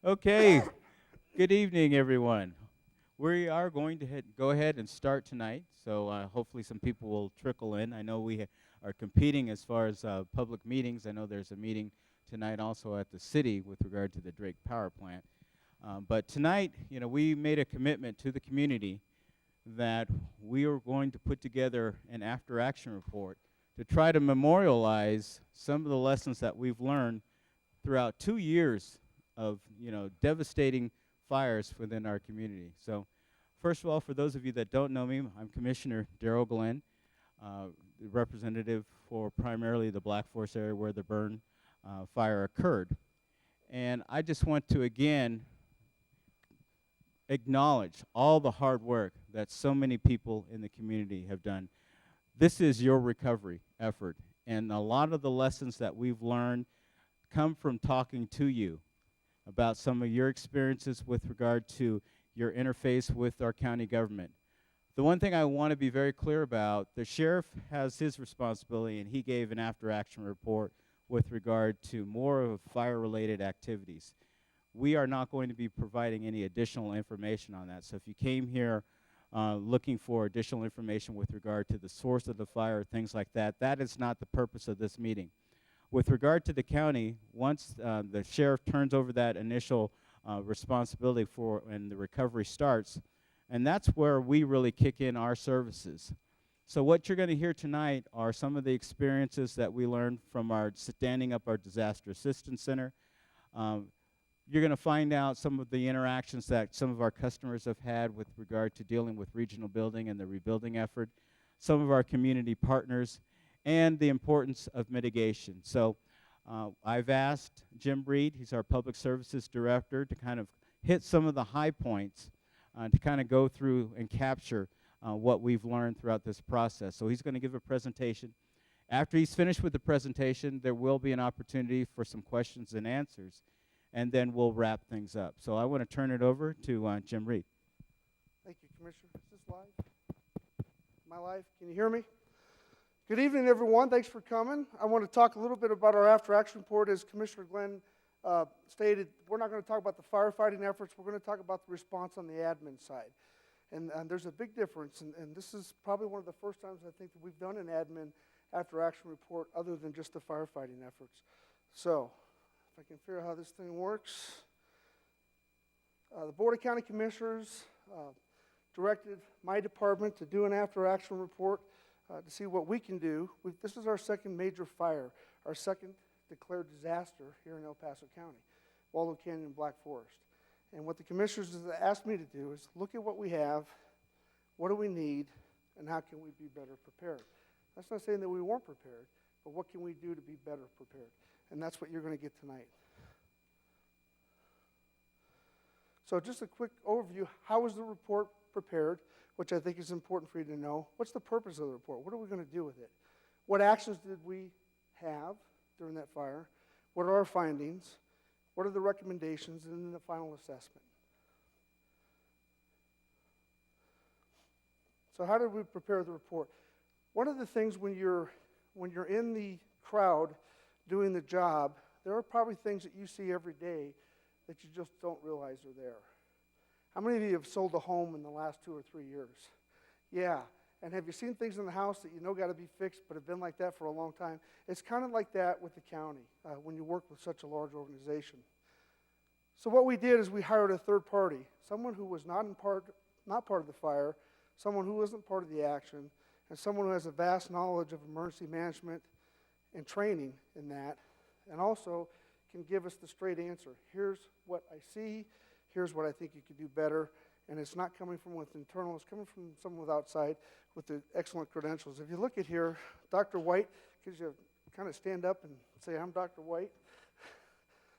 Okay, good evening, everyone. We are going to go ahead and start tonight, so hopefully some people will trickle in. I know we are competing as far as public meetings. I know there's a meeting tonight also at the city with regard to the Drake Power Plant. But tonight, we made a commitment to the community that we are going to put together an after-action report to try to memorialize some of the lessons that we've learned throughout 2 years of devastating fires within our community. So, first of all, for those of you that don't know me, I'm Commissioner Darrell Glenn, the representative for primarily the Black Forest area where the burn fire occurred. And I just want to again acknowledge all the hard work that so many people in the community have done. This is your recovery effort, and a lot of the lessons that we've learned come from talking to you about some of your experiences with regard to your interface with our county government. The one thing I want to be very clear about, the sheriff has his responsibility, and he gave an after-action report with regard to more of fire-related activities. We are not going to be providing any additional information on that. So if you came here looking for additional information with regard to the source of the fire, things like that, that is not the purpose of this meeting. With regard to the county, once the sheriff turns over that initial responsibility for and the recovery starts, and that's where we really kick in our services. So what you're going to hear tonight are some of the experiences that we learned from our standing up our disaster assistance center. You're going to find out some of the interactions that some of our customers have had with regard to dealing with regional building and the rebuilding effort, some of our community partners, and the importance of mitigation. So I've asked Jim Reid, he's our public services director, to kind of hit some of the high points to kind of go through and capture what we've learned throughout this process. So he's going to give a presentation. After he's finished with the presentation, there will be an opportunity for some questions and answers, and then we'll wrap things up. So I want to turn it over to Jim Reid. Thank you, Commissioner. Is this live? My live? Can you hear me? Good evening, everyone. Thanks for coming. I want to talk a little bit about our after-action report. As Commissioner Glenn stated, we're not going to talk about the firefighting efforts. We're going to talk about the response on the admin side. And there's a big difference, and this is probably one of the first times I think that we've done an admin after-action report other than just the firefighting efforts. So, if I can figure out how this thing works. The Board of County Commissioners directed my department to do an after-action report to see what we can do. This is our second major fire, our second declared disaster here in El Paso County, Waldo Canyon and Black Forest. And what the commissioners have asked me to do is look at what we have, what do we need, and how can we be better prepared. That's not saying that we weren't prepared, but what can we do to be better prepared? And that's what you're going to get tonight. So just a quick overview. How was the report prepared, which I think is important for you to know. What's the purpose of the report? What are we going to do with it? What actions did we have during that fire? What are our findings? What are the recommendations? And then the final assessment. So how did we prepare the report? One of the things when you're in the crowd doing the job, there are probably things that you see every day that you just don't realize are there. How many of you have sold a home in the last 2 or 3 years? Yeah. And have you seen things in the house that you know got to be fixed but have been like that for a long time? It's kind of like that with the county when you work with such a large organization. So what we did is we hired a third party, someone who was not part of the fire, someone who wasn't part of the action, and someone who has a vast knowledge of emergency management and training in that, and also can give us the straight answer. Here's what I see. Here's what I think you could do better. And it's not coming from with internal. It's coming from someone with outside with the excellent credentials. If you look at here, Dr. White, could you kind of stand up and say, I'm Dr. White?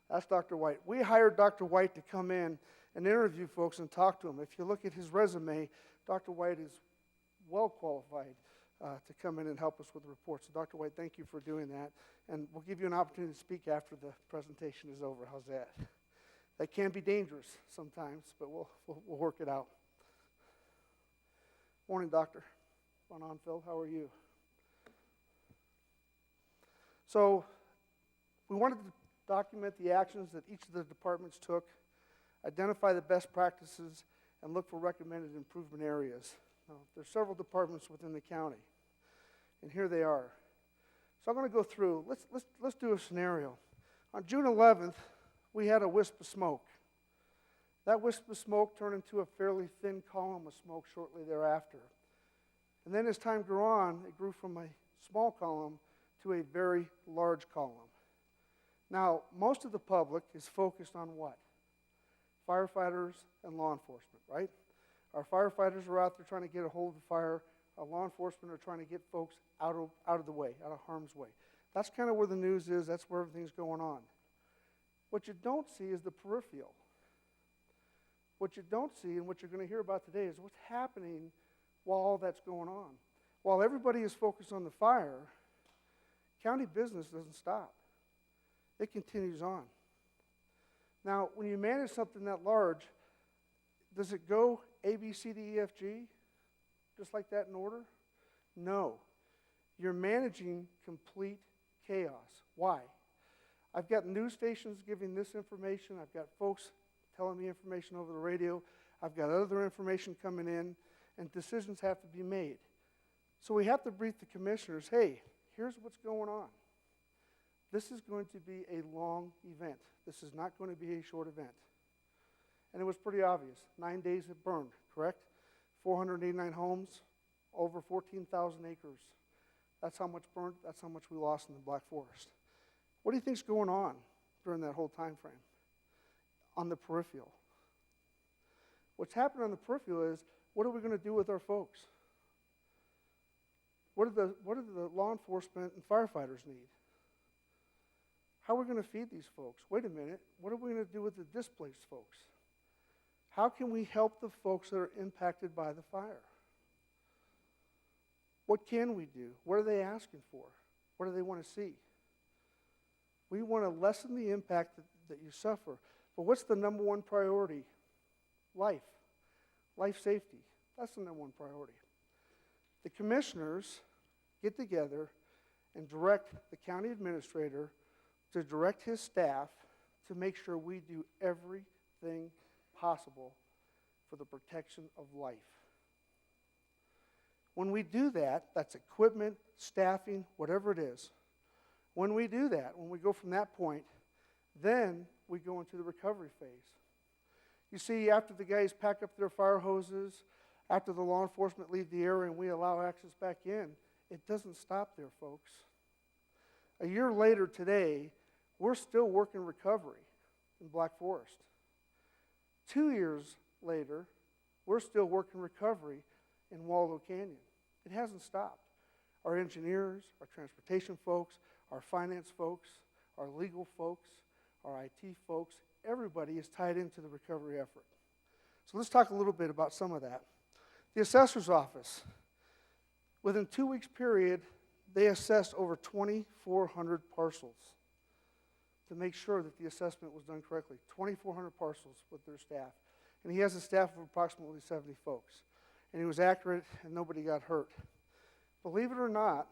That's Dr. White. We hired Dr. White to come in and interview folks and talk to them. If you look at his resume, Dr. White is well qualified to come in and help us with the report. So Dr. White, thank you for doing that. And we'll give you an opportunity to speak after the presentation is over. How's that? That can be dangerous sometimes, but we'll work it out. Morning, Doctor. Going on, Phil? How are you? So we wanted to document the actions that each of the departments took identify the best practices, and look for recommended improvement areas. Now, there's several departments within the county, and here they are. So I'm going to go through. Let's do a scenario. On June 11th, we had a wisp of smoke. That wisp of smoke turned into a fairly thin column of smoke shortly thereafter. And then as time grew on, it grew from a small column to a very large column. Now, most of the public is focused on what? Firefighters and law enforcement, right? Our firefighters are out there trying to get a hold of the fire. Our law enforcement are trying to get folks out of the way, out of harm's way. That's kind of where the news is. That's where everything's going on. What you don't see is the peripheral. What you don't see and what you're going to hear about today is what's happening while all that's going on. While everybody is focused on the fire, county business doesn't stop. It continues on. Now, when you manage something that large, does it go A, B, C, D, E, F, G, just like that in order? No. You're managing complete chaos. Why? I've got news stations giving this information. I've got folks telling me information over the radio. I've got other information coming in, and decisions have to be made. So we have to brief the commissioners, hey, here's what's going on. This is going to be a long event. This is not going to be a short event. And it was pretty obvious. 9 days it burned, correct? 489 homes, over 14,000 acres. That's how much burned. That's how much we lost in the Black Forest. What do you think's going on during that whole time frame on the peripheral? What's happening on the peripheral is, what are we going to do with our folks? What do the law enforcement and firefighters need? How are we going to feed these folks? Wait a minute. What are we going to do with the displaced folks? How can we help the folks that are impacted by the fire? What can we do? What are they asking for? What do they want to see? We want to lessen the impact that you suffer. But what's the number one priority? Life. Life safety. That's the number one priority. The commissioners get together and direct the county administrator to direct his staff to make sure we do everything possible for the protection of life. When we do that, that's equipment, staffing, whatever it is. When we do that, when we go from that point, then we go into the recovery phase. You see, after the guys pack up their fire hoses, after the law enforcement leave the area and we allow access back in, it doesn't stop there, folks. A year later today, we're still working recovery in Black Forest. 2 years later, we're still working recovery in Waldo Canyon. It hasn't stopped. Our engineers, our transportation folks, our finance folks, our legal folks, our IT folks, everybody is tied into the recovery effort. So let's talk a little bit about some of that. The assessor's office, within 2 weeks period, they assessed over 2,400 parcels to make sure that the assessment was done correctly. 2,400 parcels with their staff. And he has a staff of approximately 70 folks. And he was accurate and nobody got hurt. Believe it or not,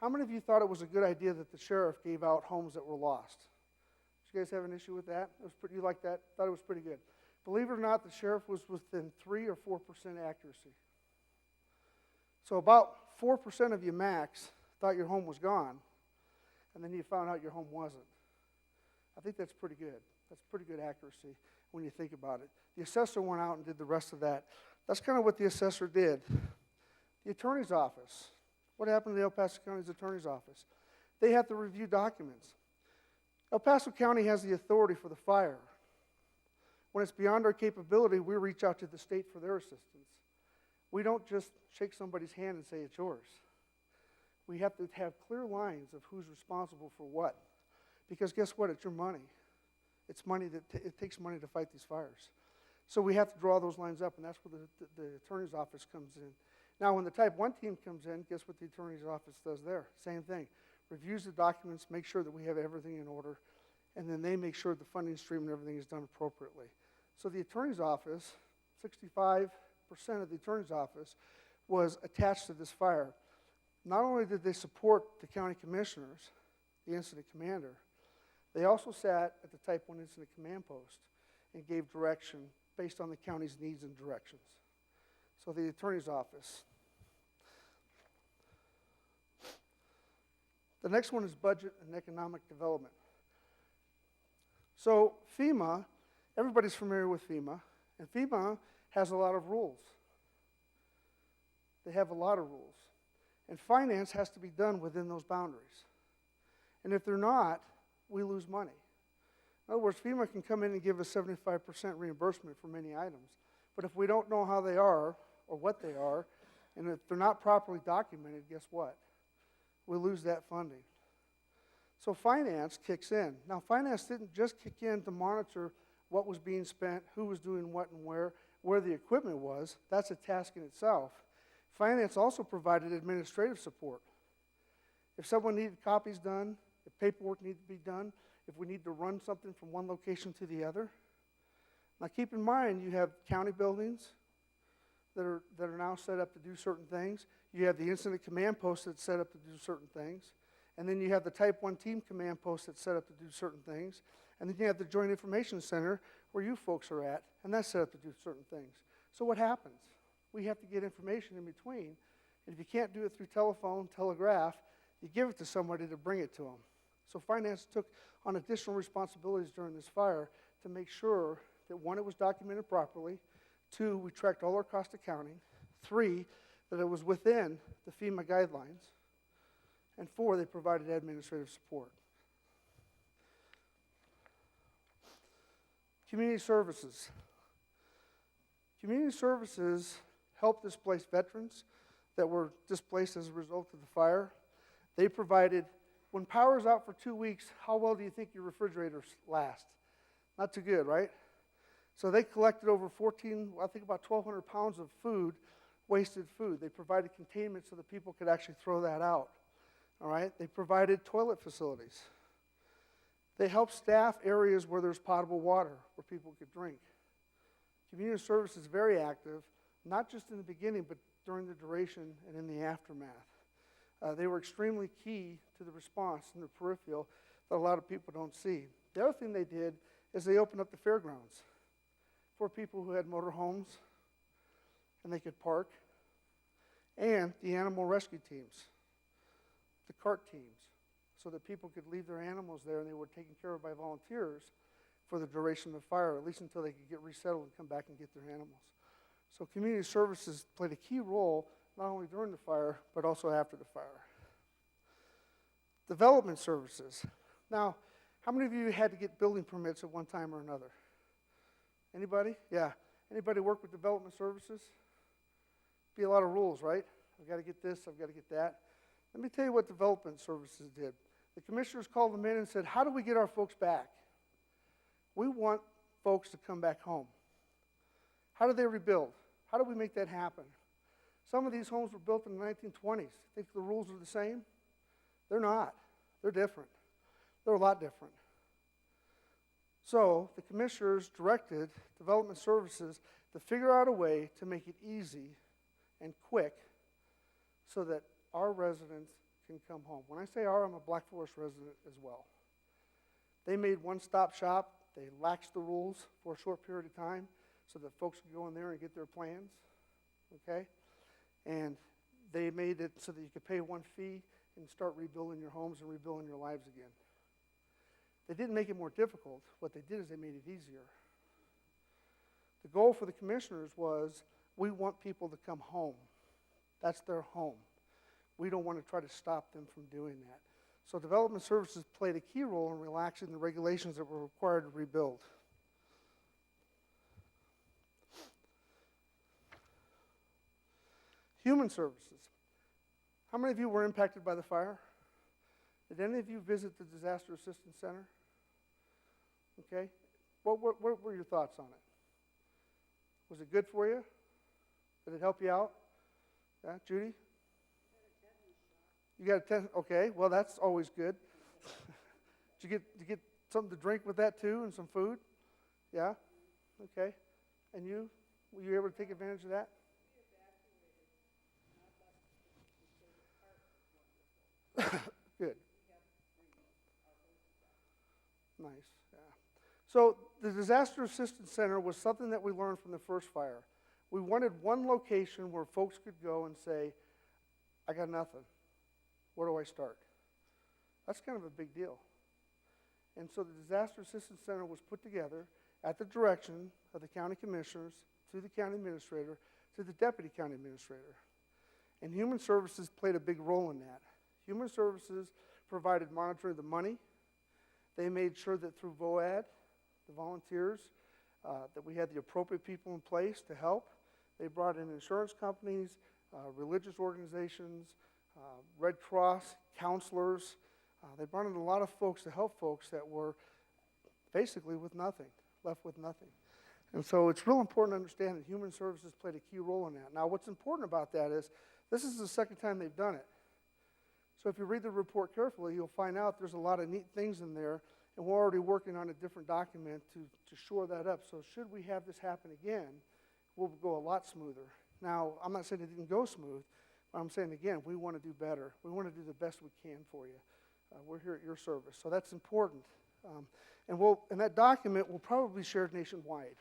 how many of you thought it was a good idea that the sheriff gave out homes that were lost? Did you guys have an issue with that? You liked that? Thought it was pretty good. Believe it or not, the sheriff was within 3 or 4% accuracy. So about 4% of you max thought your home was gone, and then you found out your home wasn't. I think that's pretty good. That's pretty good accuracy when you think about it. The assessor went out and did the rest of that. That's kind of what the assessor did. The attorney's office. What happened to the El Paso County's attorney's office? They have to review documents. El Paso County has the authority for the fire. When it's beyond our capability, we reach out to the state for their assistance. We don't just shake somebody's hand and say it's yours. We have to have clear lines of who's responsible for what. Because guess what? It's your money. It's money it takes money to fight these fires. So we have to draw those lines up, and that's where the attorney's office comes in. Now, when the Type 1 team comes in, guess what the attorney's office does there? Same thing. Reviews the documents, make sure that we have everything in order, and then they make sure the funding stream and everything is done appropriately. So the attorney's office, 65% of the attorney's office was attached to this fire. Not only did they support the county commissioners, the incident commander, they also sat at the Type 1 incident command post. and gave direction based on the county's needs and directions. So the attorney's office. The next one is budget and economic development. So FEMA, everybody's familiar with FEMA, and FEMA has a lot of rules. They have a lot of rules. And finance has to be done within those boundaries. And if they're not, we lose money. In other words, FEMA can come in and give us 75% reimbursement for many items. But if we don't know how they are or what they are, and if they're not properly documented, guess what? We lose that funding. So finance kicks in. Now, finance didn't just kick in to monitor what was being spent, who was doing what and where the equipment was. That's a task in itself. Finance also provided administrative support. If someone needed copies done, if paperwork needed to be done, if we need to run something from one location to the other. Now keep in mind, you have county buildings that are now set up to do certain things. You have the incident command post that's set up to do certain things. And then you have the type 1 team command post that's set up to do certain things. And then you have the Joint Information Center where you folks are at, and that's set up to do certain things. So what happens? We have to get information in between. And if you can't do it through telephone, telegraph, you give it to somebody to bring it to them. So finance took on additional responsibilities during this fire to make sure that, one, it was documented properly, two, we tracked all our cost accounting, three, that it was within the FEMA guidelines, and four, they provided administrative support. Community services. Community services helped displace veterans that were displaced as a result of the fire. They provided, when power's out for 2 weeks, how well do you think your refrigerators last? Not too good, right? So they collected over about 1,200 pounds of food, wasted food. They provided containment so that people could actually throw that out. All right? They provided toilet facilities. They helped staff areas where there's potable water, where people could drink. Community service is very active, not just in the beginning, but during the duration and in the aftermath. They were extremely key to the response in the peripheral that a lot of people don't see. The other thing they did is they opened up the fairgrounds for people who had motorhomes and they could park, and the animal rescue teams, the cart teams, so that people could leave their animals there and they were taken care of by volunteers for the duration of the fire, at least until they could get resettled and come back and get their animals. So community services played a key role not only during the fire, but also after the fire. Development services. Now, how many of you had to get building permits at one time or another? Anybody? Yeah. Anybody work with development services? Be a lot of rules, right? I've got to get this, I've got to get that. Let me tell you what development services did. The commissioners called them in and said, how do we get our folks back? We want folks to come back home. How do they rebuild? How do we make that happen? Some of these homes were built in the 1920s. Think the rules are the same? They're not. They're different. They're a lot different. So the commissioners directed development services to figure out a way to make it easy and quick so that our residents can come home. When I say our, I'm a Black Forest resident as well. They made one-stop shop. They laxed the rules for a short period of time so that folks could go in there and get their plans, okay? And they made it so that you could pay one fee and start rebuilding your homes and rebuilding your lives again. They didn't make it more difficult. What they did is they made it easier. The goal for the commissioners was, we want people to come home. That's their home. We don't want to try to stop them from doing that. So development services played a key role in relaxing the regulations that were required to rebuild. Human services. How many of you were impacted by the fire? Did any of you visit the Disaster Assistance Center? Okay. What were your thoughts on it? Was it good for you? Did it help you out? Yeah, Judy? You got a tetanus shot. Okay, well that's always good. Did you get something to drink with that too and some food? Yeah? Okay. And you? Were you able to take advantage of that? Good. Nice, yeah. So the Disaster Assistance Center was something that we learned from the first fire. We wanted one location where folks could go and say, I got nothing. Where do I start? That's kind of a big deal. And so the Disaster Assistance Center was put together at the direction of the county commissioners, to the county administrator, to the deputy county administrator. And Human Services played a big role in that. Human Services provided monitoring the money. They made sure that through VOAD, the volunteers, that we had the appropriate people in place to help. They brought in insurance companies, religious organizations, Red Cross, counselors. They brought in a lot of folks to help folks that were basically with nothing, left with nothing. And so it's real important to understand that Human Services played a key role in that. Now, what's important about that is this is the second time they've done it. So if you read the report carefully, you'll find out there's a lot of neat things in there, and we're already working on a different document to shore that up. So should we have this happen again, we'll go a lot smoother. Now, I'm not saying it didn't go smooth, but I'm saying, again, we want to do better. We want to do the best we can for you. We're here at your service, so that's important. And that document will probably be shared nationwide.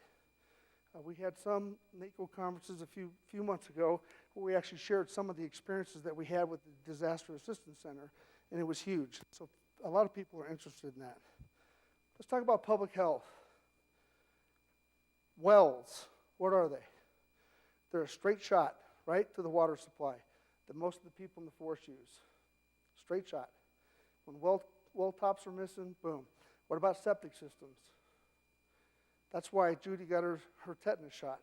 We had some NACO conferences a few months ago where we actually shared some of the experiences that we had with the Disaster Assistance Center, and it was huge. So a lot of people are interested in that. Let's talk about public health. Wells, what are they? They're a straight shot, right, to the water supply that most of the people in the forest use. Straight shot. When well tops are missing, boom. What about septic systems? That's why Judy got her tetanus shot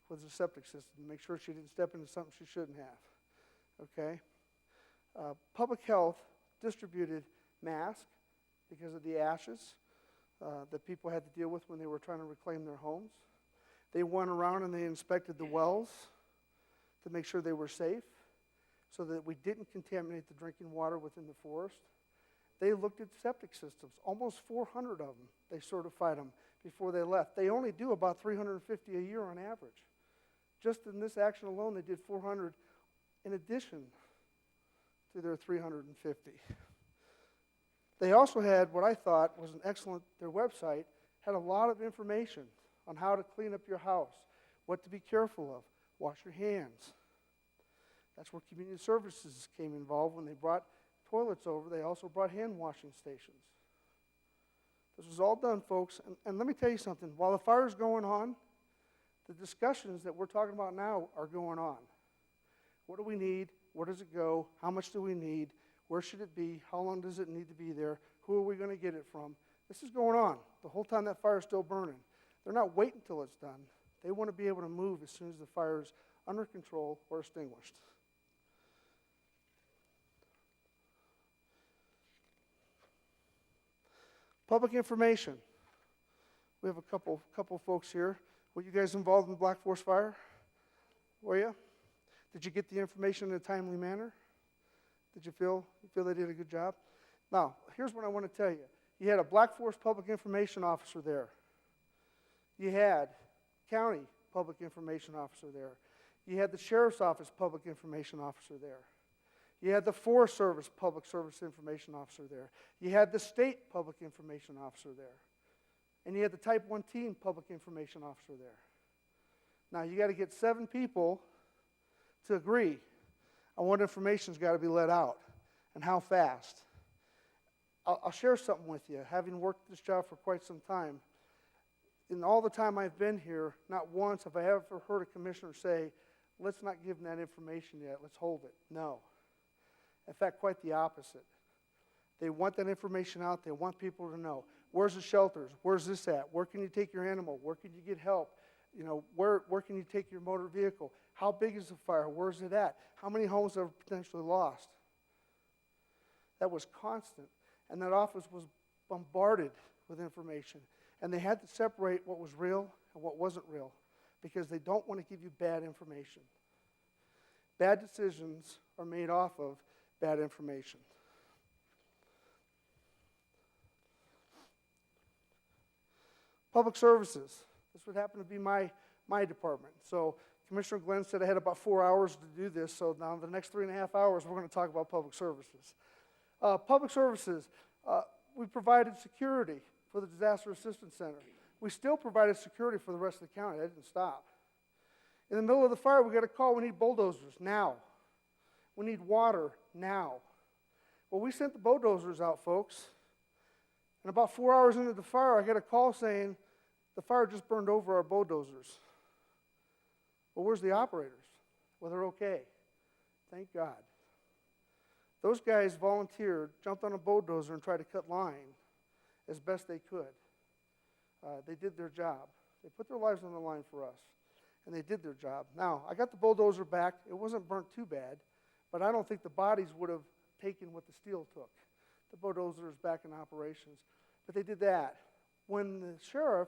with the septic system, to make sure she didn't step into something she shouldn't have. Okay? Public health distributed masks because of the ashes that people had to deal with when they were trying to reclaim their homes. They went around and they inspected the wells to make sure they were safe so that we didn't contaminate the drinking water within the forest. They looked at septic systems, almost 400 of them. They certified them before they left. They only do about 350 a year on average. Just in this action alone, they did 400 in addition to their 350. They also had what I thought was an excellent, their website had a lot of information on how to clean up your house, what to be careful of, wash your hands. That's where community services came involved when they brought toilets over. They also brought hand washing stations. This was all done, folks, and let me tell you something. While the fire's going on, the discussions that we're talking about now are going on. What do we need? Where does it go? How much do we need? Where should it be? How long does it need to be there? Who are we going to get it from? This is going on the whole time that fire's still burning. They're not waiting until it's done. They want to be able to move as soon as the fire is under control or extinguished. Public information. We have a couple folks here. Were you guys involved in the Black Forest Fire? Were you? Did you get the information in a timely manner? Did you feel they did a good job? Now, here's what I want to tell you. You had a Black Forest Public Information Officer there. You had County Public Information Officer there. You had the Sheriff's Office Public Information Officer there. You had the Forest Service Public Service Information Officer there. You had the State Public Information Officer there. And you had the Type 1 Team Public Information Officer there. Now, you got to get 7 people to agree on what information's got to be let out and how fast. I'll share something with you. Having worked this job for quite some time, in all the time I've been here, not once have I ever heard a commissioner say, let's not give them that information yet, let's hold it. No. In fact, quite the opposite. They want that information out. They want people to know. Where's the shelters? Where's this at? Where can you take your animal? Where can you get help? You know, where can you take your motor vehicle? How big is the fire? Where's it at? How many homes are potentially lost? That was constant. And that office was bombarded with information. And they had to separate what was real and what wasn't real because they don't want to give you bad information. Bad decisions are made off of bad information. Public services. This would happen to be my department. So Commissioner Glenn said I had about 4 hours to do this, so now the next 3.5 hours we're going to talk about public services. Public services, we provided security for the Disaster Assistance Center. We still provided security for the rest of the county. That didn't stop. In the middle of the fire, we got a call, we need bulldozers now. We need water now. Well, we sent the bulldozers out, folks. And about 4 hours into the fire, I got a call saying, the fire just burned over our bulldozers. Well, where's the operators? Well, they're okay. Thank God. Those guys volunteered, jumped on a bulldozer, and tried to cut line as best they could. They did their job. They put their lives on the line for us, and they did their job. Now, I got the bulldozer back. It wasn't burnt too bad, but I don't think the bodies would have taken what the steel took. The bulldozer is back in operations. But they did that. When the sheriff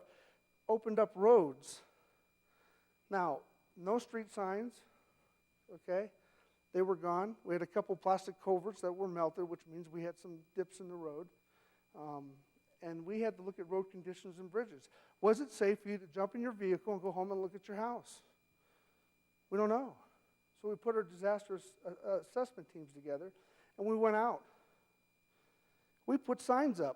opened up roads, now, no street signs, okay? They were gone. We had a couple plastic culverts that were melted, which means we had some dips in the road. And we had to look at road conditions and bridges. Was it safe for you to jump in your vehicle and go home and look at your house? We don't know. So we put our disaster assessment teams together, and we went out. We put signs up.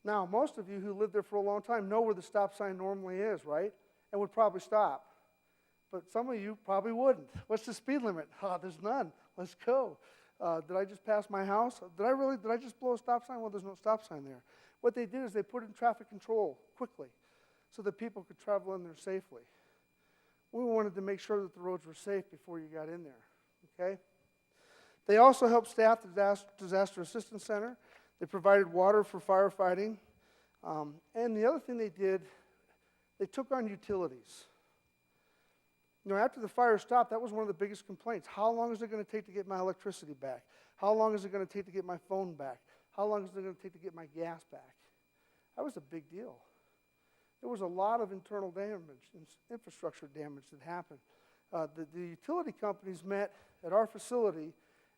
Now, most of you who lived there for a long time know where the stop sign normally is, right? And would probably stop. But some of you probably wouldn't. What's the speed limit? There's none. Let's go. Did I just pass my house? Did I just blow a stop sign? Well, there's no stop sign there. What they did is they put in traffic control quickly so that people could travel in there safely. We wanted to make sure that the roads were safe before you got in there, okay? They also helped staff the Disaster Assistance Center. They provided water for firefighting. And the other thing they did, they took on utilities. You know, after the fire stopped, that was one of the biggest complaints. How long is it going to take to get my electricity back? How long is it going to take to get my phone back? How long is it going to take to get my gas back? That was a big deal. There was a lot of internal damage, infrastructure damage that happened. The utility companies met at our facility,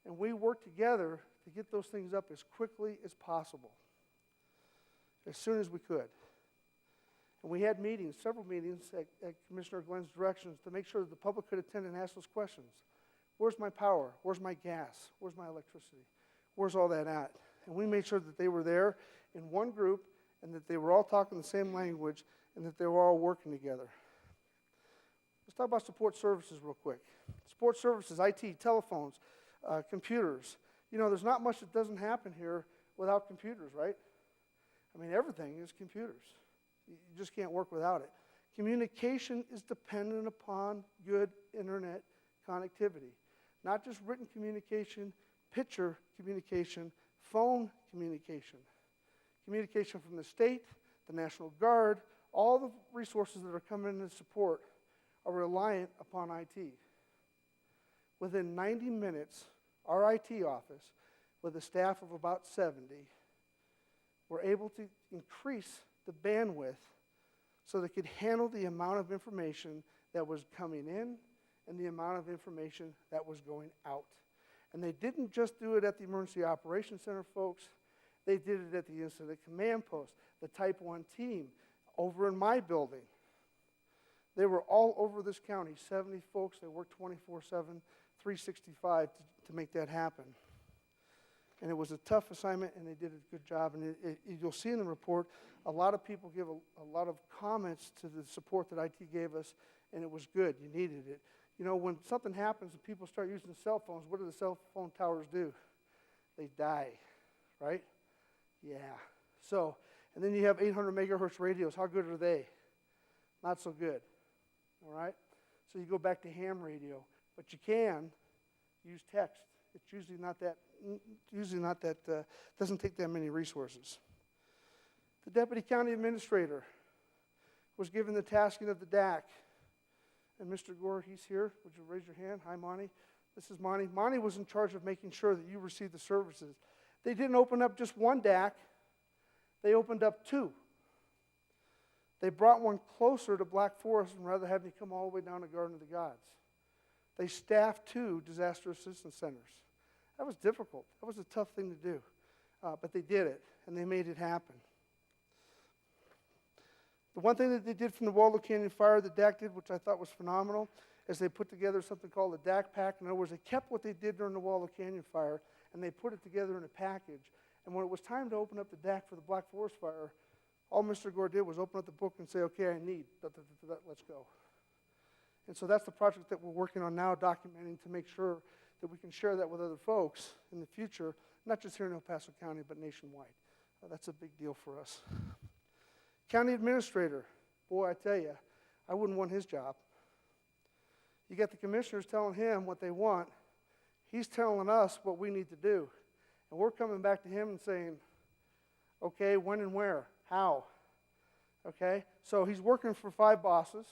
and we worked together to get those things up as quickly as possible, as soon as we could. And we had meetings, several meetings at Commissioner Glenn's directions to make sure that the public could attend and ask those questions. Where's my power? Where's my gas? Where's my electricity? Where's all that at? And we made sure that they were there in one group and that they were all talking the same language and that they were all working together. Let's talk about support services real quick. Support services, IT, telephones, computers. You know, there's not much that doesn't happen here without computers, right? I mean, everything is computers. You just can't work without it. Communication is dependent upon good internet connectivity. Not just written communication, picture communication, phone communication. Communication from the state, the National Guard, all the resources that are coming in to support are reliant upon IT. Within 90 minutes, our IT office, with a staff of about 70, were able to increase the bandwidth so they could handle the amount of information that was coming in and the amount of information that was going out. And they didn't just do it at the Emergency Operations Center, folks. They did it at the Incident Command Post, the Type 1 team, over in my building. They were all over this county, 70 folks. They worked 24/7, 365 to make that happen. And it was a tough assignment, and they did a good job. And you'll see in the report, a lot of people give a lot of comments to the support that IT gave us, and it was good. You needed it. You know, when something happens and people start using the cell phones, what do the cell phone towers do? They die, right? Yeah. So, and then you have 800 megahertz radios. How good are they? Not so good, all right? So you go back to ham radio, but you can use text. It's usually not that, doesn't take that many resources. The Deputy County Administrator was given the tasking of the DAC. And Mr. Gore, he's here. Would you raise your hand? Hi, Monty. This is Monty. Monty was in charge of making sure that you received the services. They didn't open up just one DAC. They opened up two. They brought one closer to Black Forest and rather have me come all the way down to Garden of the Gods. They staffed two disaster assistance centers. That was difficult. That was a tough thing to do. But they did it, and they made it happen. The one thing that they did from the Waldo Canyon fire, the DAC did, which I thought was phenomenal, is they put together something called a DAC pack. In other words, they kept what they did during the Waldo Canyon fire, and they put it together in a package. And when it was time to open up the DAC for the Black Forest Fire, all Mr. Gore did was open up the book and say, okay, I need, let's go. And so that's the project that we're working on now, documenting to make sure that we can share that with other folks in the future, not just here in El Paso County, but nationwide. That's a big deal for us. County administrator, boy, I tell you, I wouldn't want his job. You got the commissioners telling him what they want. He's telling us what we need to do. And we're coming back to him and saying, okay, when and where? How? Okay? So he's working for 5 bosses.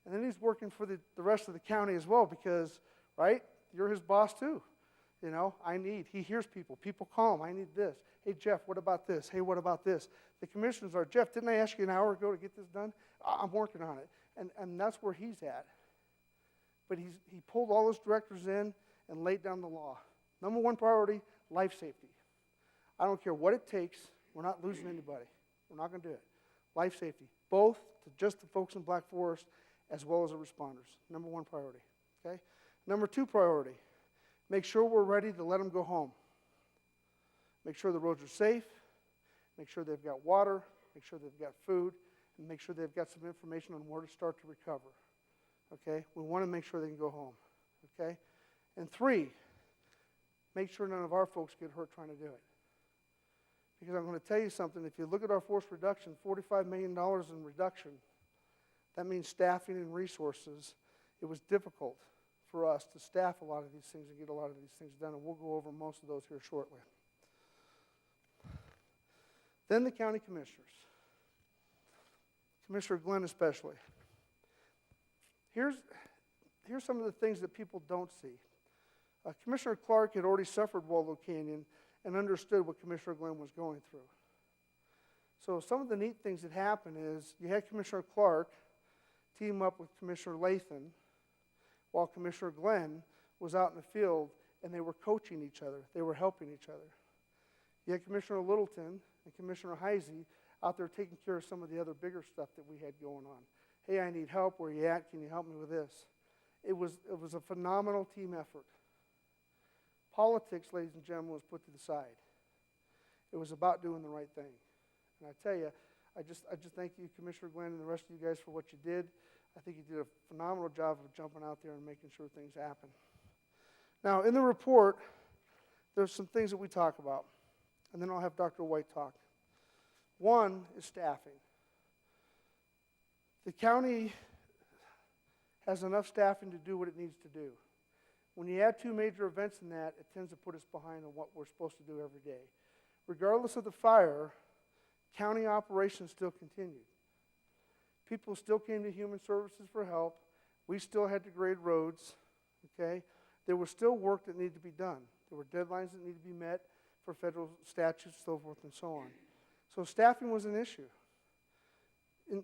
And then he's working for the rest of the county as well because, right, you're his boss too. You know, he hears people. People call him, I need this. Hey, Jeff, what about this? Hey, what about this? The commissioners are, Jeff, didn't I ask you an hour ago to get this done? I'm working on it. And that's where he's at. But he pulled all those directors in and laid down the law. Number 1 priority, life safety. I don't care what it takes. We're not losing anybody. We're not going to do it. Life safety, both to just the folks in Black Forest as well as the responders. Number 1 priority, okay? Number 2 priority, make sure we're ready to let them go home. Make sure the roads are safe, make sure they've got water, make sure they've got food, and make sure they've got some information on where to start to recover, okay? We want to make sure they can go home, okay? And 3, make sure none of our folks get hurt trying to do it. Because I'm going to tell you something, if you look at our force reduction, $45 million in reduction, that means staffing and resources. It was difficult for us to staff a lot of these things and get a lot of these things done, and we'll go over most of those here shortly. Then the county commissioners. Commissioner Glenn especially. Here's some of the things that people don't see. Commissioner Clark had already suffered Waldo Canyon and understood what Commissioner Glenn was going through. So some of the neat things that happened is you had Commissioner Clark team up with Commissioner Lathan while Commissioner Glenn was out in the field, and they were coaching each other. They were helping each other. You had Commissioner Littleton and Commissioner Heisey out there taking care of some of the other bigger stuff that we had going on. Hey, I need help. Where are you at? Can you help me with this? It was a phenomenal team effort. Politics, ladies and gentlemen, was put to the side. It was about doing the right thing. And I tell you, I just thank you, Commissioner Glenn, and the rest of you guys for what you did. I think you did a phenomenal job of jumping out there and making sure things happen. Now, in the report, there's some things that we talk about, and then I'll have Dr. White talk. One is staffing. The county has enough staffing to do what it needs to do. When you add 2 major events in that, it tends to put us behind on what we're supposed to do every day. Regardless of the fire, county operations still continued. People still came to Human Services for help. We still had to grade roads, okay? There was still work that needed to be done. There were deadlines that needed to be met for federal statutes, so forth and so on. So staffing was an issue.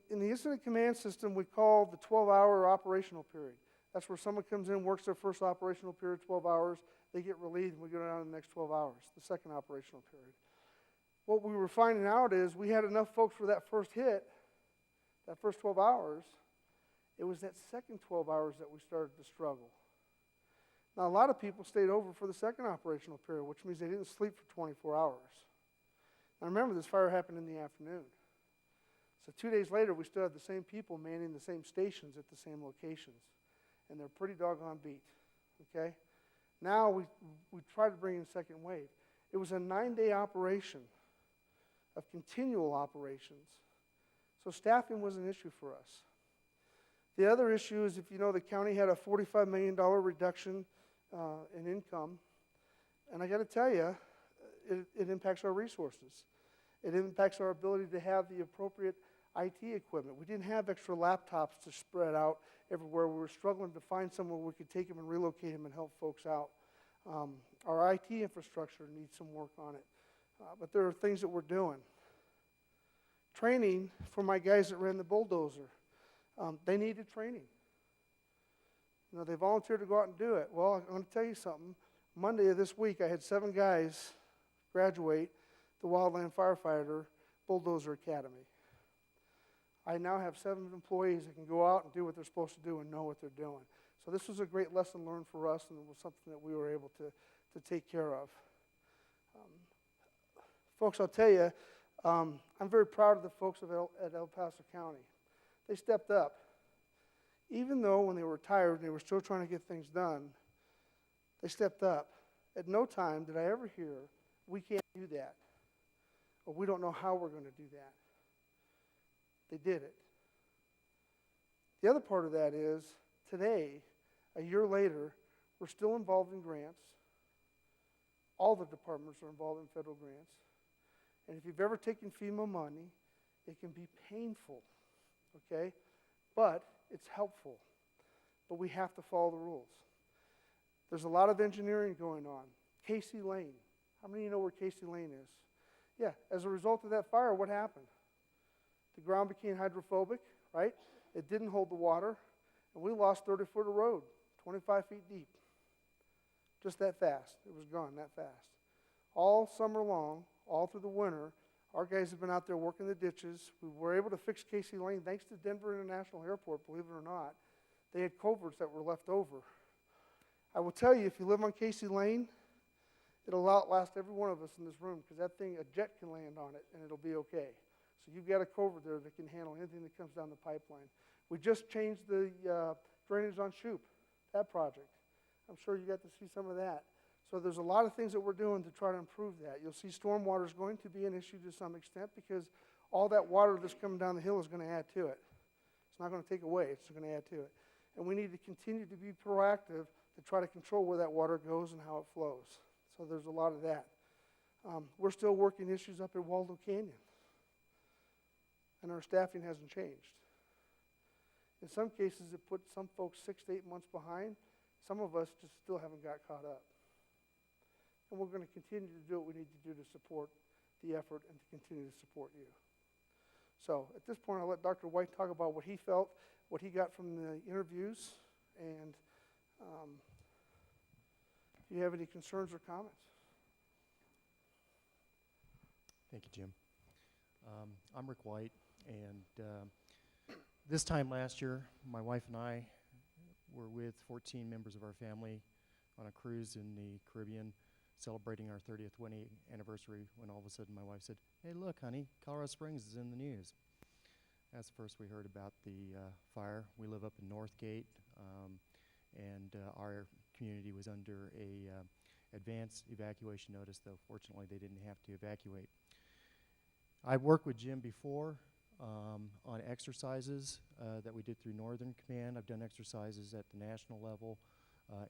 In the incident command system, we call the 12-hour operational period. That's where someone comes in, works their first operational period, 12 hours, they get relieved, and we go down to the next 12 hours, the second operational period. What we were finding out is we had enough folks for that first hit, that first 12 hours. It was that second 12 hours that we started to struggle. Now, a lot of people stayed over for the second operational period, which means they didn't sleep for 24 hours. Now, remember, this fire happened in the afternoon. So 2 days later, we still had the same people manning the same stations at the same locations. And they're pretty doggone beat, okay? Now we try to bring in second wave. It was a 9-day operation of continual operations. So staffing was an issue for us. The other issue is, if you know, the county had a $45 million reduction in income. And I got to tell you, it impacts our resources. It impacts our ability to have the appropriate IT equipment. We didn't have extra laptops to spread out everywhere. We were struggling to find somewhere we could take them and relocate them and help folks out. Our IT infrastructure needs some work on it. But there are things that we're doing. Training for my guys that ran the bulldozer. They needed training. You know, they volunteered to go out and do it. Well, I'm going to tell you something. Monday of this week, I had 7 guys graduate the Wildland Firefighter Bulldozer Academy. I now have 7 employees that can go out and do what they're supposed to do and know what they're doing. So this was a great lesson learned for us, and it was something that we were able to take care of. Folks, I'll tell you, I'm very proud of the folks at El Paso County. They stepped up. Even though when they were tired and they were still trying to get things done, they stepped up. At no time did I ever hear, we can't do that, or we don't know how we're going to do that. They did it. The other part of that is, today, a year later, we're still involved in grants. All the departments are involved in federal grants. And if you've ever taken FEMA money, it can be painful, okay? But it's helpful. But we have to follow the rules. There's a lot of engineering going on. Casey Lane. How many of you know where Casey Lane is? Yeah, as a result of that fire, what happened? The ground became hydrophobic, right? It didn't hold the water, and we lost 30 foot of road, 25 feet deep. Just that fast. It was gone that fast. All summer long, all through the winter, our guys have been out there working the ditches. We were able to fix Casey Lane thanks to Denver International Airport, believe it or not. They had culverts that were left over. I will tell you, if you live on Casey Lane, it'll outlast every one of us in this room, because that thing, a jet can land on it, and it'll be okay. So you've got a culvert there that can handle anything that comes down the pipeline. We just changed the drainage on Shoup, that project. I'm sure you got to see some of that. So there's a lot of things that we're doing to try to improve that. You'll see stormwater is going to be an issue to some extent, because all that water that's coming down the hill is going to add to it. It's not going to take away, it's going to add to it. And we need to continue to be proactive to try to control where that water goes and how it flows. So there's a lot of that. We're still working issues up at Waldo Canyon, and our staffing hasn't changed. In some cases, it put some folks 6 to 8 months behind. Some of us just still haven't got caught up. And we're going to continue to do what we need to do to support the effort and to continue to support you. So at this point, I'll let Dr. White talk about what he felt, what he got from the interviews, and if you have any concerns or comments. Thank you, Jim. I'm Rick White, and this time last year, my wife and I were with 14 members of our family on a cruise in the Caribbean, celebrating our 30th wedding anniversary, when all of a sudden my wife said, "Hey, look, honey, Colorado Springs is in the news." That's the first we heard about the fire. We live up in Northgate, and our community was under a advanced evacuation notice, though fortunately they didn't have to evacuate. I've worked with Jim before on exercises that we did through Northern Command. I've done exercises at the national level,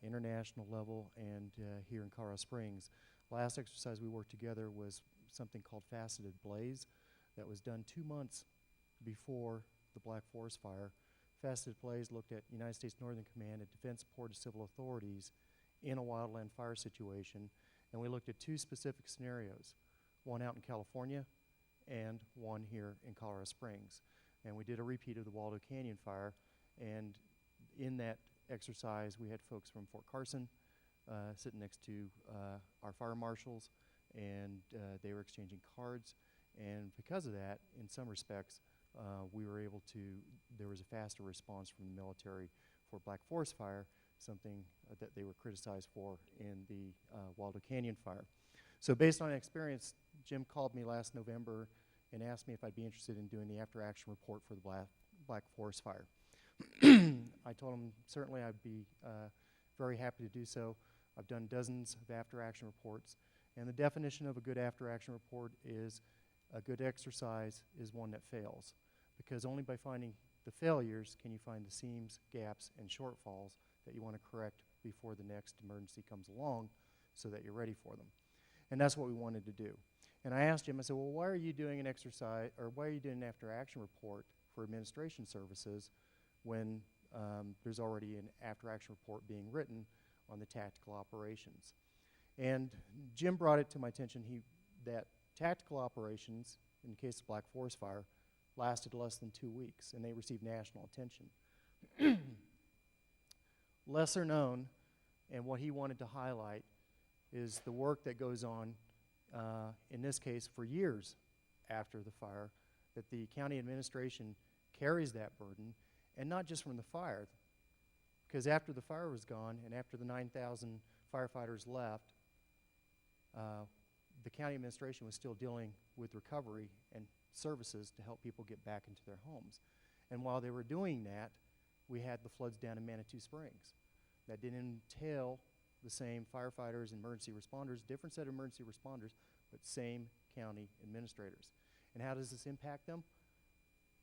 international level, and here in Colorado Springs. Last exercise we worked together was something called Faceted Blaze that was done 2 months before the Black Forest Fire. Faceted Blaze looked at United States Northern Command and Defense Support to Civil Authorities in a wildland fire situation, and we looked at 2 specific scenarios, one out in California and one here in Colorado Springs. And we did a repeat of the Waldo Canyon fire, and in that exercise we had folks from Fort Carson sitting next to our fire marshals, and they were exchanging cards, and because of that, in some respects, we were able to, there was a faster response from the military for Black Forest Fire, something that they were criticized for in the Waldo Canyon fire. So based on experience, Jim called me last November and asked me if I'd be interested in doing the after-action report for the Black Forest Fire. I told him certainly I'd be very happy to do so. I've done dozens of after-action reports, and the definition of a good after-action report is a good exercise is one that fails, because only by finding the failures can you find the seams, gaps, and shortfalls that you want to correct before the next emergency comes along so that you're ready for them. And that's what we wanted to do. And I asked him, I said, well, why are you doing an exercise, or why are you doing an after-action report for administration services when there's already an after-action report being written on the tactical operations? And Jim brought it to my attention that tactical operations, in the case of Black Forest Fire, lasted less than 2 weeks, and they received national attention. Lesser known, and what he wanted to highlight, is the work that goes on, in this case, for years after the fire, that the county administration carries that burden, and not just from the fire, because after the fire was gone and after the 9,000 firefighters left, the county administration was still dealing with recovery and services to help people get back into their homes. And while they were doing that, we had the floods down in Manitou Springs. That didn't entail the same firefighters, emergency responders, different set of emergency responders, but same county administrators. And how does this impact them?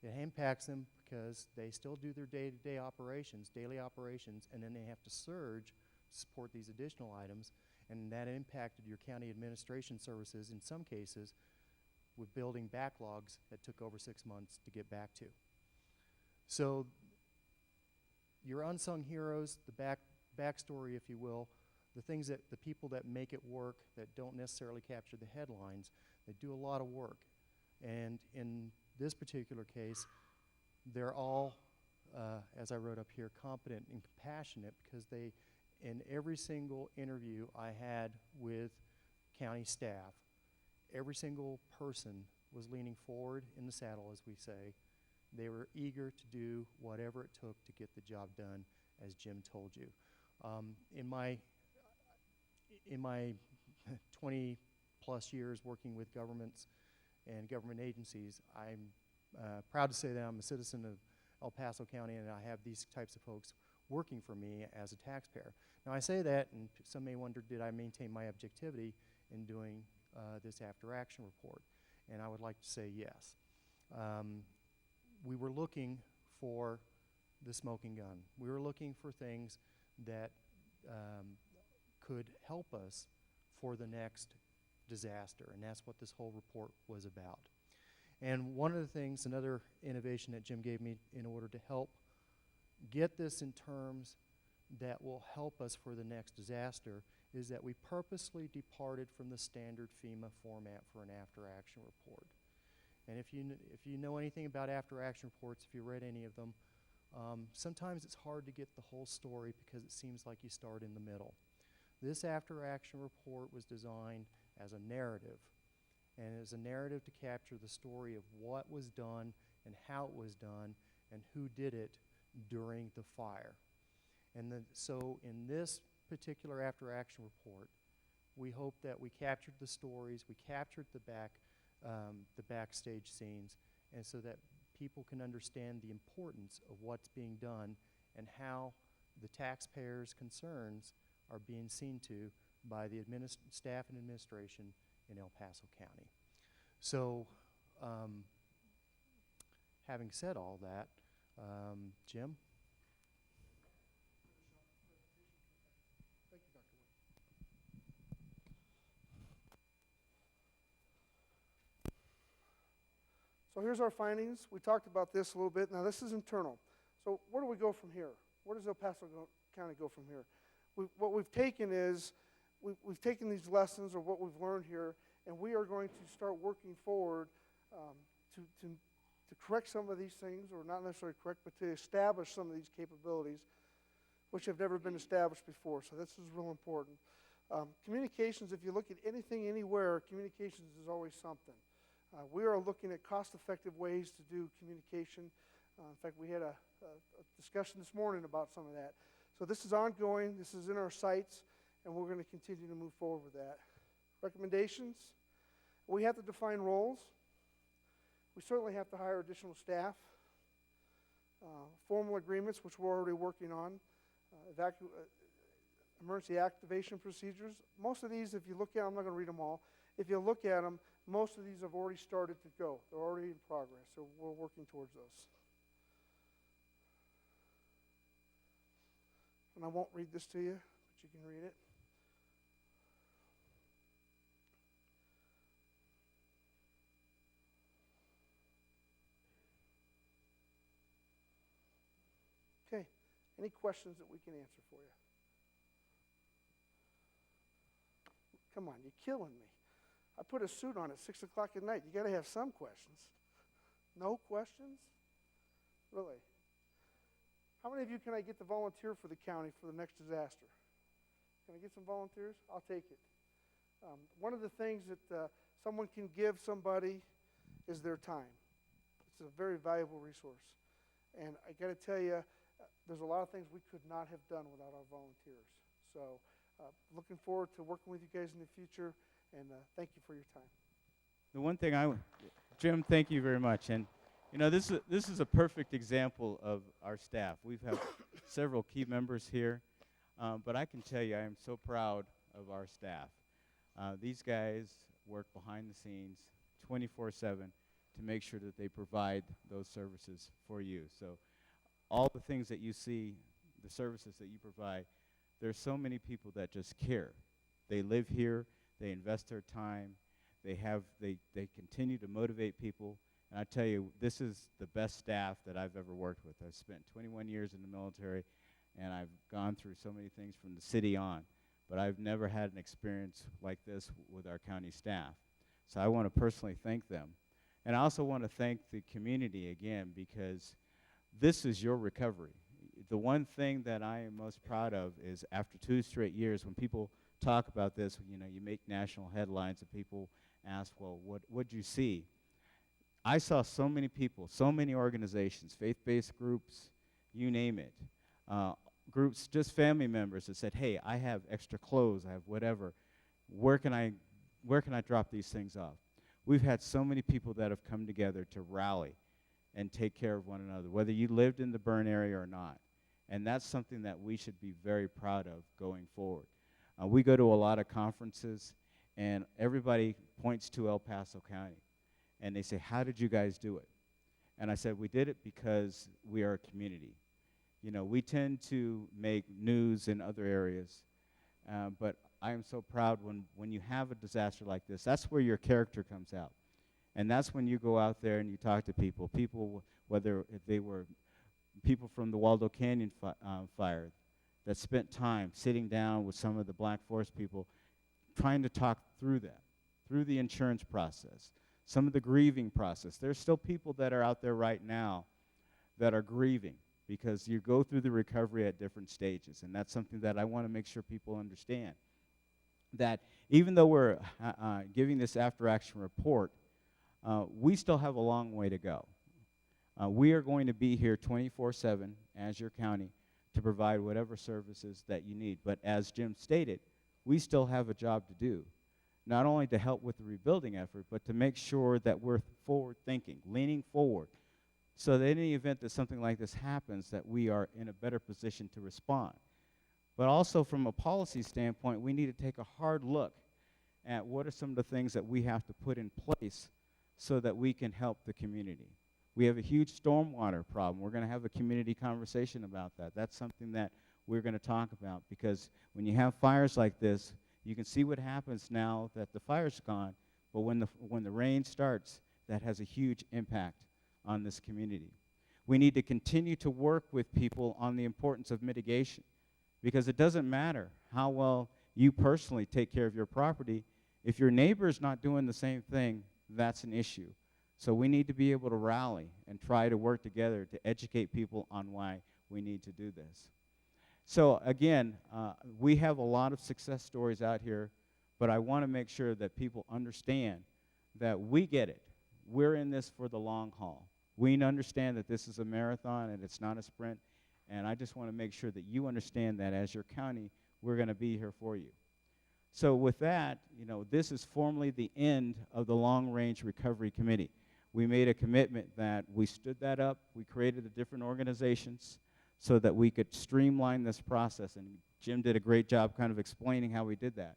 It impacts them because they still do their day-to-day operations, daily operations, and then they have to surge to support these additional items, and that impacted your county administration services in some cases with building backlogs that took over 6 months to get back to. So your unsung heroes, the backstory, if you will, the things that the people that make it work, that don't necessarily capture the headlines, they do a lot of work. And in this particular case, they're all, as I wrote up here, competent and compassionate, because they, in every single interview I had with county staff, every single person was leaning forward in the saddle, as we say. They were eager to do whatever it took to get the job done, as Jim told you. In my 20 plus years working with governments and government agencies, I'm proud to say that I'm a citizen of El Paso County, and I have these types of folks working for me as a taxpayer. Now I say that, and some may wonder, did I maintain my objectivity in doing this after action report? And I would like to say yes. We were looking for the smoking gun. We were looking for things that could help us for the next disaster, and that's what this whole report was about. And one of the things, another innovation that Jim gave me in order to help get this in terms that will help us for the next disaster, is that we purposely departed from the standard FEMA format for an after-action report. And if you know anything about after-action reports, if you read any of them, sometimes it's hard to get the whole story because it seems like you start in the middle. This after-action report was designed as a narrative, and as a narrative to capture the story of what was done and how it was done and who did it during the fire. And so in this particular after-action report, we hope that we captured the stories, we captured the backstage scenes, and so that people can understand the importance of what's being done and how the taxpayers' concerns are being seen to by the staff and administration in El Paso County. So, having said all that, Jim? Thank you, Dr. Wood. So here's our findings. We talked about this a little bit. Now this is internal. So where do we go from here? Where does El Paso County go from here? What we've taken is, we've taken these lessons or what we've learned here, and we are going to start working forward to correct some of these things, or not necessarily correct, but to establish some of these capabilities which have never been established before. So this is real important. Communications, if you look at anything, anywhere, communications is always something. We are looking at cost-effective ways to do communication. In fact, we had a discussion this morning about some of that. So this is ongoing, this is in our sights, and we're going to continue to move forward with that. Recommendations, we have to define roles. We certainly have to hire additional staff. Formal agreements, which we're already working on. Emergency activation procedures. Most of these, if you look at them, I'm not going to read them all. If you look at them, most of these have already started to go. They're already in progress, so we're working towards those. And I won't read this to you, but you can read it. Okay, any questions that we can answer for you? Come on, you're killing me. I put a suit on at 6 o'clock at night. You got to have some questions. No questions? Really? How many of you can I get to volunteer for the county for the next disaster? Can I get some volunteers? I'll take it. One of the things that someone can give somebody is their time. It's a very valuable resource. And I got to tell you, there's a lot of things we could not have done without our volunteers. So looking forward to working with you guys in the future And thank you for your time. The one thing Jim, thank you very much. And you know, this is a perfect example of our staff. We've had several key members here, but I can tell you I am so proud of our staff. These guys work behind the scenes 24/7 to make sure that they provide those services for you. So all the things that you see, the services that you provide, there's so many people that just care. They live here, they invest their time, they continue to motivate people. And I tell you, this is the best staff that I've ever worked with. I've spent 21 years in the military, and I've gone through so many things from the city on, but I've never had an experience like this with our county staff. So I want to personally thank them. And I also want to thank the community again, because this is your recovery. The one thing that I am most proud of is after 2 straight years, when people talk about this, you know, you make national headlines and people ask, well, what'd you see? I saw so many people, so many organizations, faith-based groups, you name it, groups, just family members that said, hey, I have extra clothes, I have whatever. Where can I drop these things off? We've had so many people that have come together to rally and take care of one another, whether you lived in the burn area or not. And that's something that we should be very proud of going forward. We go to a lot of conferences, and everybody points to El Paso County. And they say, how did you guys do it? And I said, we did it because we are a community. You know, we tend to make news in other areas, but I am so proud when you have a disaster like this. That's where your character comes out. And that's when you go out there and you talk to people, whether if they were people from the Waldo Canyon fire that spent time sitting down with some of the Black Forest people trying to talk through that, through the insurance process, some of the grieving process. There's still people that are out there right now that are grieving because you go through the recovery at different stages, and that's something that I want to make sure people understand. That even though we're giving this after-action report, we still have a long way to go. We are going to be here 24/7 as your county to provide whatever services that you need. But as Jim stated, we still have a job to do, not only to help with the rebuilding effort, but to make sure that we're forward-thinking, leaning forward, so that in any event that something like this happens, that we are in a better position to respond. But also from a policy standpoint, we need to take a hard look at what are some of the things that we have to put in place so that we can help the community. We have a huge stormwater problem. We're going to have a community conversation about that. That's something that we're going to talk about, because when you have fires like this, you can see what happens now that the fire's gone, but when the rain starts, that has a huge impact on this community. We need to continue to work with people on the importance of mitigation, because it doesn't matter how well you personally take care of your property. If your neighbor's not doing the same thing, that's an issue. So we need to be able to rally and try to work together to educate people on why we need to do this. So again, we have a lot of success stories out here, but I want to make sure that people understand that we get it. We're in this for the long haul. We understand that this is a marathon and it's not a sprint, and I just want to make sure that you understand that as your county, we're going to be here for you. So with that, you know, this is formally the end of the Long Range Recovery Committee. We made a commitment that we stood that up. We created the different organizations so that we could streamline this process, and Jim did a great job kind of explaining how we did that.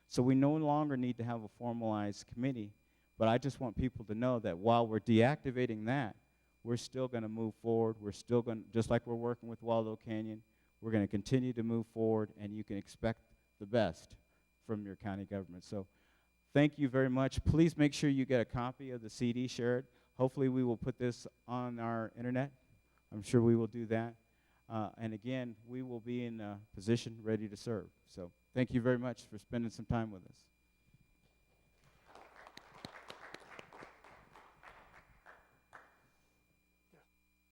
So we no longer need to have a formalized committee, but I just want people to know that while we're deactivating that, we're still going to move forward. We're still going to, just like we're working with Waldo Canyon, we're going to continue to move forward, and you can expect the best from your county government. So thank you very much. Please make sure you get a copy of the CD, share it. Hopefully we will put this on our internet. I'm sure we will do that. And again, we will be in a position ready to serve. So thank you very much for spending some time with us.